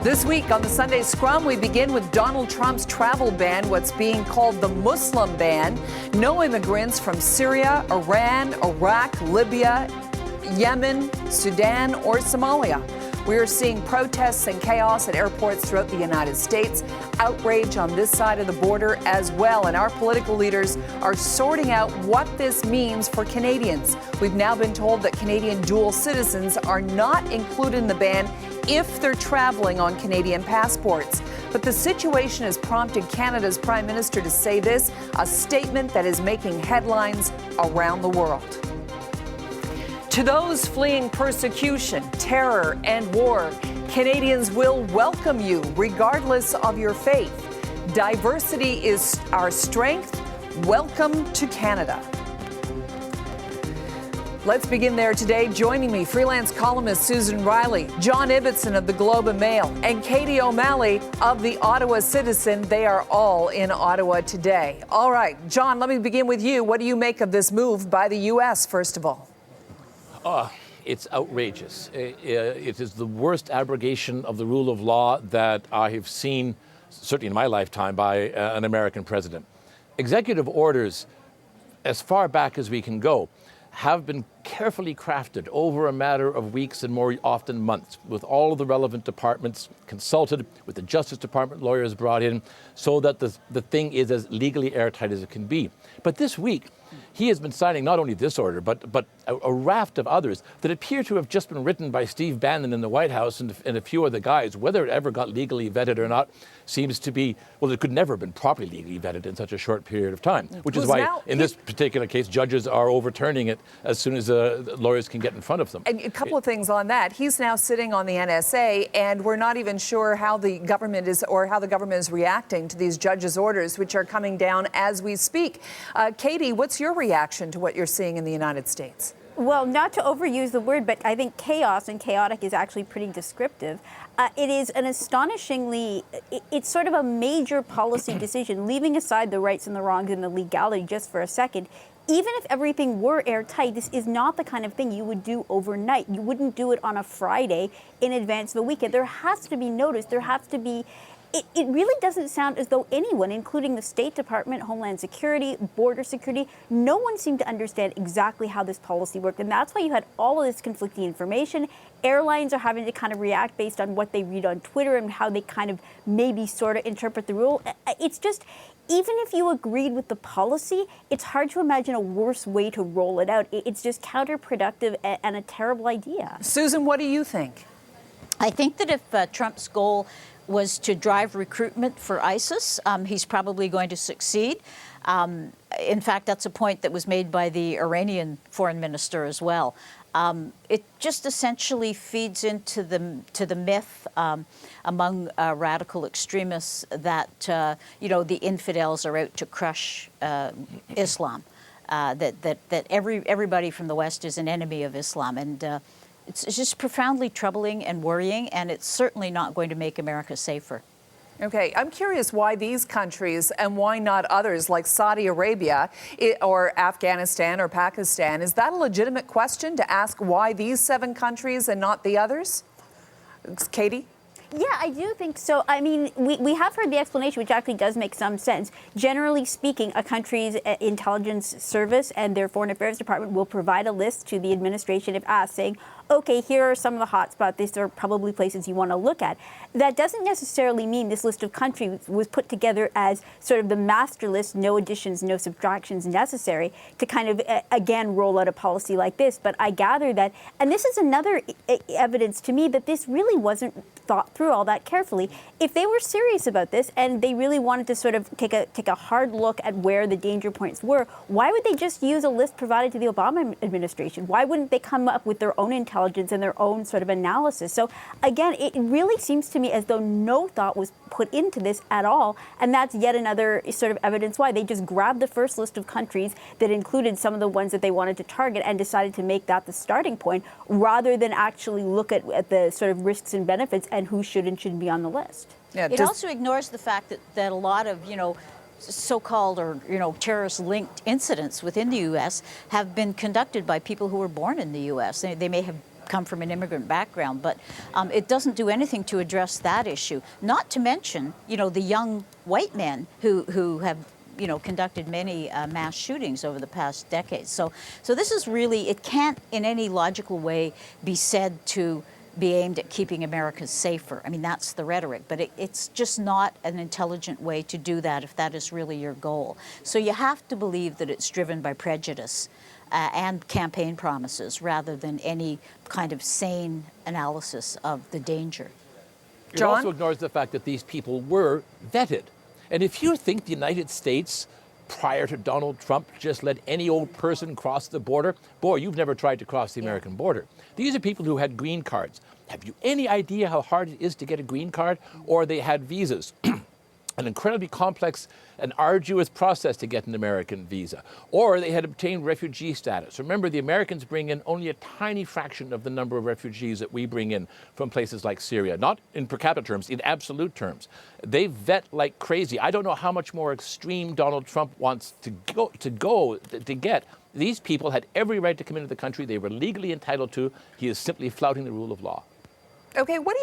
This week on the Sunday Scrum, we begin with Donald Trump's travel ban, what's being called the Muslim ban. No immigrants from Syria, Iran, Iraq, Libya, Yemen, Sudan, or Somalia. We are seeing protests and chaos at airports throughout the United States, outrage on this side of the border as well, and our political leaders are sorting out what this means for Canadians. We've now been told that Canadian dual citizens are not included in the ban if they're traveling on Canadian passports. But the situation has prompted Canada's Prime Minister to say this, a statement that is making headlines around the world. To those fleeing persecution, terror, and war, Canadians will welcome you regardless of your faith. Diversity is our strength. Welcome to Canada. Let's begin there today. Joining me, freelance columnist Susan Riley, John Ibbotson of the Globe and Mail, and Katie O'Malley of the Ottawa Citizen. They are all in Ottawa today. All right, John, let me begin with you. What do you make of this move by the U.S., first of all? It's outrageous. It is the worst abrogation of the rule of law that I have seen, certainly in my lifetime, by an American president. Executive orders, as far back as we can go, have been carefully crafted over a matter of weeks and more often months, with all of the relevant departments consulted, with the Justice Department lawyers brought in, so that the thing is as legally airtight as it can be. But this week, he has been signing not only this order, but a raft of others that appear to have just been written by Steve Bannon in the White House and a few other guys. Whether it ever got legally vetted or not seems to be, well, it could never have been properly legally vetted in such a short period of time, which is why, in this particular case, judges are overturning it as soon as lawyers can get in front of them. And a couple of things on that. He's now sitting on the NSA, and we're not even sure how the government is reacting to these judges' orders, which are coming down as we speak. Katie, what's your reaction to what you're seeing in the United States? Well, not to overuse the word, but I think chaos and chaotic is actually pretty descriptive. It is an astonishingly, it's sort of a major policy decision, leaving aside the rights and the wrongs and the legality just for a second. Even if everything were airtight, this is not the kind of thing you would do overnight. You wouldn't do it on a Friday in advance of a weekend. There has to be notice. There has to be. It really doesn't sound as though anyone, including the State Department, Homeland Security, Border Security, no one seemed to understand exactly how this policy worked. And that's why you had all of this conflicting information. Airlines are having to kind of react based on what they read on Twitter and how they kind of maybe sort of interpret the rule. It's just, even if you agreed with the policy, it's hard to imagine a worse way to roll it out. It's just counterproductive and a terrible idea. Susan, what do you think? I think that if Trump's goal was to drive recruitment for ISIS, he's probably going to succeed. In fact, that's a point that was made by the Iranian foreign minister as well. It just essentially feeds into the myth among radical extremists that the infidels are out to crush Islam. That everybody from the West is an enemy of Islam, and it's just profoundly troubling and worrying, and it's certainly not going to make America safer. Okay, I'm curious why these countries and why not others like Saudi Arabia or Afghanistan or Pakistan. Is that a legitimate question to ask why these 7 countries and not the others? Katie? Yeah, I do think so. I mean, we have heard the explanation, which actually does make some sense. Generally speaking, a country's intelligence service and their foreign affairs department will provide a list to the administration if asked, saying, okay, here are some of the hot spots. These are probably places you want to look at. That doesn't necessarily mean this list of countries was put together as sort of the master list, no additions, no subtractions necessary to kind of, again, roll out a policy like this. But I gather that, and this is another evidence to me that this really wasn't thought through all that carefully. If they were serious about this and they really wanted to sort of take a hard look at where the danger points were, why would they just use a list provided to the Obama administration? Why wouldn't they come up with their own intelligence and their own sort of analysis? So again, it really seems to me as though no thought was put into this at all, and that's yet another sort of evidence why they just grabbed the first list of countries that included some of the ones that they wanted to target and decided to make that the starting point rather than actually look at the sort of risks and benefits and who should and shouldn't be on the list. Yeah, it also ignores the fact that a lot of, so-called or, terrorist-linked incidents within the U.S. have been conducted by people who were born in the U.S. They may have come from an immigrant background, but it doesn't do anything to address that issue. Not to mention, the young white men who have conducted many mass shootings over the past decade. So this is really, it can't in any logical way be said to be aimed at keeping Americans safer. I mean, that's the rhetoric, but it's just not an intelligent way to do that if that is really your goal. So you have to believe that it's driven by prejudice and campaign promises rather than any kind of sane analysis of the danger. It also ignores the fact that these people were vetted. And if you think the United States, prior to Donald Trump, just let any old person cross the border, boy, you've never tried to cross the American border. These are people who had green cards. Have you any idea how hard it is to get a green card? Or they had visas. An incredibly complex and arduous process to get an American visa. Or they had obtained refugee status. Remember, the Americans bring in only a tiny fraction of the number of refugees that we bring in from places like Syria. Not in per capita terms, in absolute terms. They vet like crazy. I don't know how much more extreme Donald Trump wants to get. These people had every right to come into the country. They were legally entitled to. He is simply flouting the rule of law. Okay, what do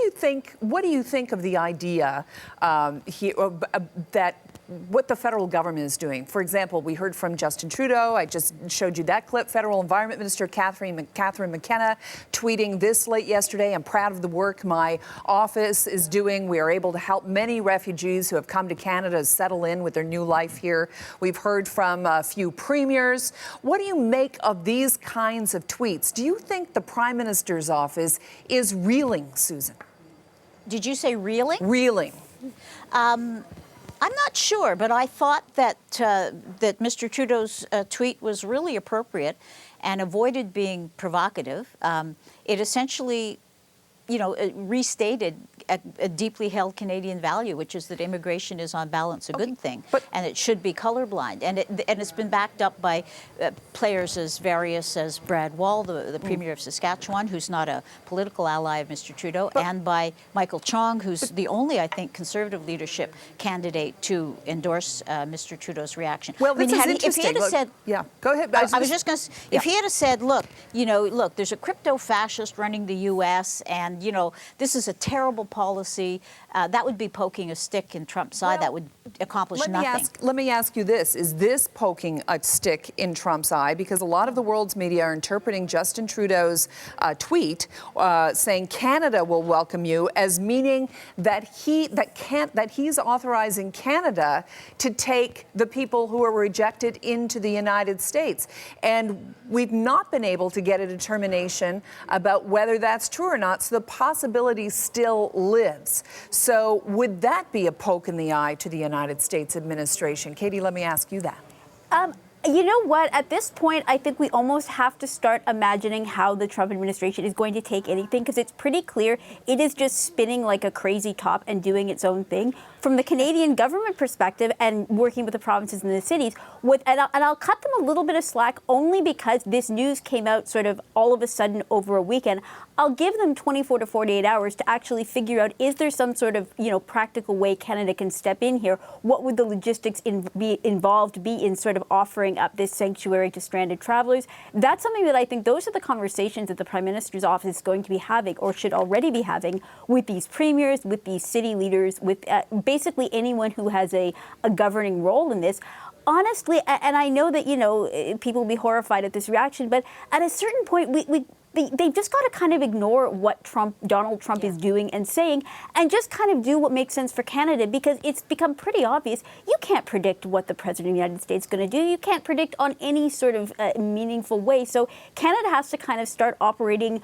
you think of the idea that what the federal government is doing? For example, we heard from Justin Trudeau. I just showed you that clip. Federal Environment Minister Catherine McKenna tweeting this late yesterday. I'm proud of the work my office is doing. We are able to help many refugees who have come to Canada settle in with their new life here. We've heard from a few premiers. What do you make of these kinds of tweets? Do you think the Prime Minister's office is reeling, Susan? Did you say reeling? Reeling. I'm not sure, but I thought that that Mr. Trudeau's tweet was really appropriate and avoided being provocative. It essentially, restated a deeply held Canadian value, which is that immigration is on balance a good thing, and it should be colorblind. And it's been backed up by players as various as Brad Wall, the Premier of Saskatchewan, who's not a political ally of Mr. Trudeau, and by Michael Chong, who's the only, I think, Conservative leadership candidate to endorse Mr. Trudeau's reaction. Well, this is interesting. If he had said, yeah, go ahead. I was just going to, if he had said, look, there's a crypto fascist running the U.S. and this is a terrible policy, that would be poking a stick in Trump's eye. That would accomplish nothing. Let me ask you this. Is this poking a stick in Trump's eye? Because a lot of the world's media are interpreting Justin Trudeau's tweet saying Canada will welcome you as meaning that he's authorizing Canada to take the people who are rejected into the United States. And we've not been able to get a determination about whether that's true or not. So the possibility still lives. So would that be a poke in the eye to the United States administration? Katie, let me ask you that. You know what? At this point, I think we almost have to start imagining how the Trump administration is going to take anything, because it's pretty clear it is just spinning like a crazy top and doing its own thing. From the Canadian government perspective and working with the provinces and the cities, and I'll cut them a little bit of slack only because this news came out sort of all of a sudden over a weekend. I'll give them 24 to 48 hours to actually figure out, is there some sort of, practical way Canada can step in here? What would the logistics be involved in sort of offering up this sanctuary to stranded travelers? That's something that I think those are the conversations that the Prime Minister's office is going to be having, or should already be having, with these premiers, with these city leaders, with basically anyone who has a governing role in this. Honestly, and I know that, people will be horrified at this reaction, but at a certain point, they've just got to kind of ignore what Donald Trump is doing and saying, and just kind of do what makes sense for Canada, because it's become pretty obvious. You can't predict what the President of the United States is going to do. You can't predict on any sort of meaningful way. So Canada has to kind of start operating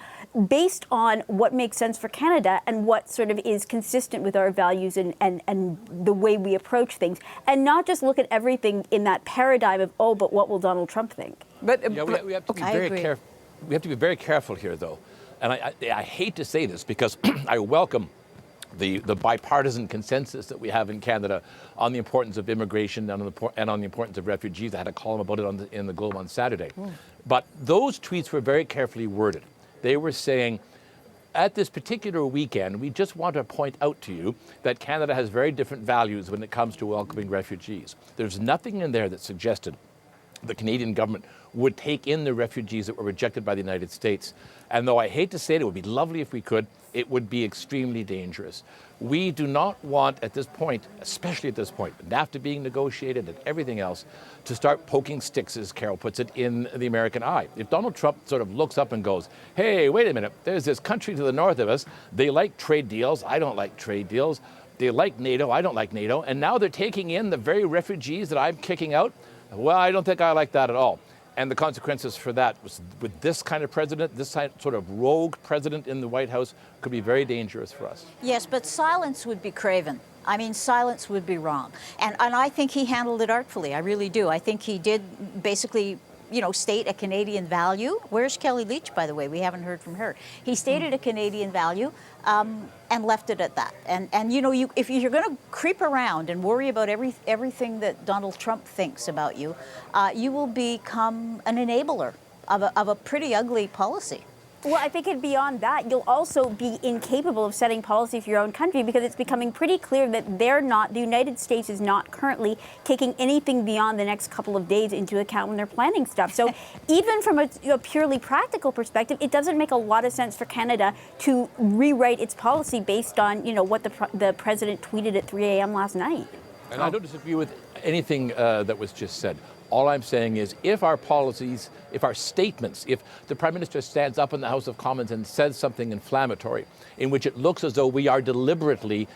based on what makes sense for Canada and what sort of is consistent with our values and the way we approach things, and not just look at everything in that paradigm of, but what will Donald Trump think? But we have to be very careful. We have to be very careful here, though. And I hate to say this because I welcome the bipartisan consensus that we have in Canada on the importance of immigration and on the importance of refugees. I had a column about it in the Globe on Saturday. But those tweets were very carefully worded. They were saying, at this particular weekend, we just want to point out to you that Canada has very different values when it comes to welcoming refugees. There's nothing in there that suggested the Canadian government would take in the refugees that were rejected by the United States. And though I hate to say it, it would be lovely if we could, it would be extremely dangerous. We do not want at this point, especially at this point, NAFTA being negotiated and everything else, to start poking sticks, as Carol puts it, in the American eye. If Donald Trump sort of looks up and goes, hey, wait a minute, there's this country to the north of us, they like trade deals, I don't like trade deals, they like NATO, I don't like NATO, and now they're taking in the very refugees that I'm kicking out, well, I don't think I like that at all. And the consequences for that was, with this kind of president, this sort of rogue president in the White House, could be very dangerous for us. Yes, but silence would be craven. I mean, silence would be wrong. And I think he handled it artfully. I really do. I think he did basically, you know, state a Canadian value. Where's Kelly Leach, by the way? We haven't heard from her. He stated a Canadian value and left it at that. And you know, if you're going to creep around and worry about everything that Donald Trump thinks about you, you will become an enabler of a pretty ugly policy. Well, I think beyond that, you'll also be incapable of setting policy for your own country, because it's becoming pretty clear that the United States is not currently taking anything beyond the next couple of days into account when they're planning stuff. So even from a purely practical perspective, it doesn't make a lot of sense for Canada to rewrite its policy based on, you know, what the president tweeted at 3 a.m. last night. And I don't disagree with anything that was just said. All I'm saying is, if our policies, if our statements, if the Prime Minister stands up in the House of Commons and says something inflammatory, in which it looks as though we are deliberately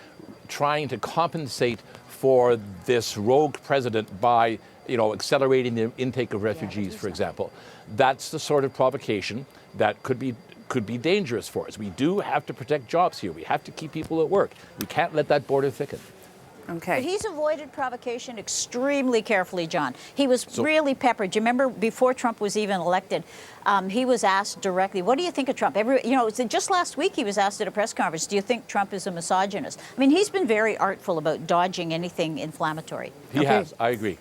trying to compensate for this rogue president by, you know, accelerating the intake of refugees, for example, that's the sort of provocation that could be dangerous for us. We do have to protect jobs here. We have to keep people at work. We can't let that border thicken. Okay. But he's avoided provocation extremely carefully, John. He was really peppered. Do you remember before Trump was even elected, he was asked directly, what do you think of Trump? Just last week he was asked at a press conference, do you think Trump is a misogynist? I mean, he's been very artful about dodging anything inflammatory. He has, I agree.